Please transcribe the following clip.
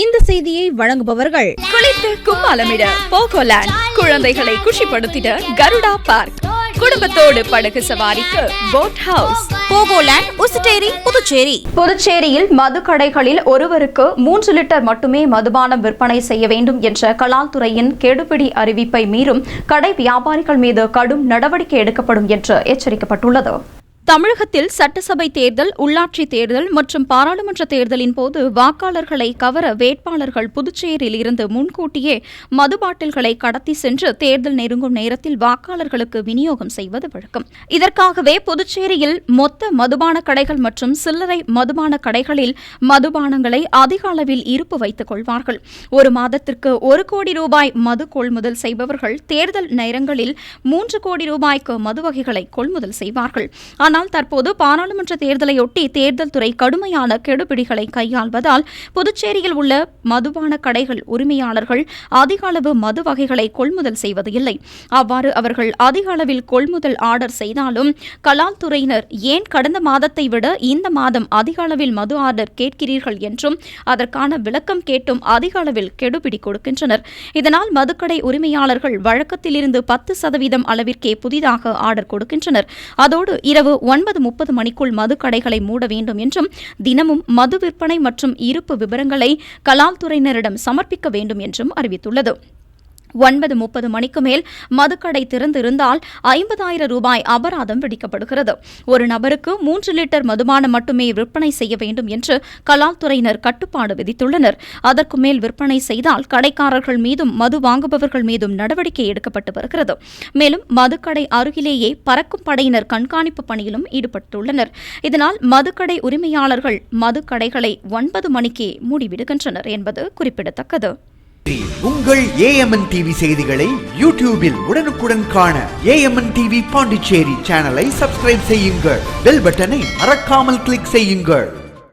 இந்த செய்தியை வழங்குபவர்கள் குளித்து கும்மாலமிட போகோலேண்ட், குழந்தைகளை குஷிப்படுத்திட கருடா பார்க், குடும்பத்தோடு படகு சவாரிக்கு போட் ஹவுஸ். போகோலேண்ட், உசுட்டேரி, புதுச்சேரி. புதுச்சேரியில் மது கடைகளில் ஒருவருக்கு 3 லிட்டர் மட்டுமே மதுபானம் விற்பனை செய்ய வேண்டும் என்ற கலால்துறையின் கெடுபிடி அறிவிப்பை மீறும் கடை வியாபாரிகள் மீது கடும் நடவடிக்கை எடுக்கப்படும் என்று எச்சரிக்கப்பட்டுள்ளது. தமிழகத்தில் சட்டசபை தேர்தல், உள்ளாட்சி தேர்தல் மற்றும் பாராளுமன்ற தேர்தலின் போது வாக்காளர்களை கவர வேட்பாளர்கள் புதுச்சேரியில் இருந்து முன்கூட்டியே மது பாட்டில்களை கடத்தி சென்று தேர்தல் நெருங்கும் நேரத்தில் வாக்காளர்களுக்கு விநியோகம் செய்வது வழக்கம். இதற்காகவே புதுச்சேரியில் மொத்த மதுபான கடைகள் மற்றும் சில்லறை மதுபான கடைகளில் மதுபானங்களை அதிக அளவில் இருப்பு வைத்துக் கொள்வார்கள். ஒரு மாதத்திற்கு 1 கோடி ரூபாய் மது கொள்முதல் செய்பவர்கள் தேர்தல் நேரங்களில் 3 கோடி ரூபாய்க்கு மது வகைகளை கொள்முதல் செய்வார்கள். ஆனால் தற்போது பாராளுமன்ற தேர்தலையொட்டி தேர்தல் துறை கடுமையான கெடுபிடிகளை கையாள்வதால் புதுச்சேரியில் உள்ள மதுபான கடைகள் உரிமையாளர்கள் அதிக அளவு மது வகைகளை கொள்முதல் செய்வது இல்லை. அவ்வாறு அவர்கள் அதிக அளவில் கொள்முதல் ஆர்டர் செய்தாலும் கலால்துறையினர் ஏன் கடந்த மாதத்தை விட இந்த மாதம் அதிக அளவில் மது ஆர்டர் கேட்கிறீர்கள் என்றும் அதற்கான விளக்கம் கேட்டும் அதிக அளவில் கெடுபிடி கொடுக்கின்றனர். இதனால் மதுக்கடை உரிமையாளர்கள் வழக்கத்திலிருந்து 10% அளவிற்கே புதிதாக ஆர்டர் கொடுக்கின்றனர். அதோடு இரவு 9:30 மணிக்குள் மதுக்கடைகளை மூட வேண்டும் என்றும் தினமும் மது விற்பனை மற்றும் இருப்பு விவரங்களை கலால்துறையினரிடம் சமர்ப்பிக்க வேண்டும் என்றும் அறிவித்துள்ளது. 9:30 மணிக்கு மேல் மதுக்கடை திறந்திருந்தால் 50,000 ரூபாய் அபராதம் விதிக்கப்படுகிறது. ஒரு நபருக்கு 3 லிட்டர் மதுபானம் மட்டுமே விற்பனை செய்ய வேண்டும் என்று கலால்துறையினர் கட்டுப்பாடு விதித்துள்ளனர். அதற்கு மேல் விற்பனை செய்தால் கடைக்காரர்கள் மீதும் மது வாங்குபவர்கள் மீதும் நடவடிக்கை எடுக்கப்பட்டு வருகிறது. மேலும் மதுக்கடை அருகிலேயே பறக்கும் படையினர் கண்காணிப்பு பணியிலும் ஈடுபட்டுள்ளனர். இதனால் மதுக்கடை உரிமையாளர்கள் மதுக்கடைகளை 9 மணிக்கே மூடிவிடுகின்றனர் என்பது குறிப்பிடத்தக்கது. உங்கள் AMN டிவி செய்திகளை யூடியூபில் உடனுக்குடன் காண AMN டிவி பாண்டிச்சேரி சேனலை சப்ஸ்கிரைப் செய்யுங்கள். பெல் பட்டனை மறக்காமல் கிளிக் செய்யுங்கள்.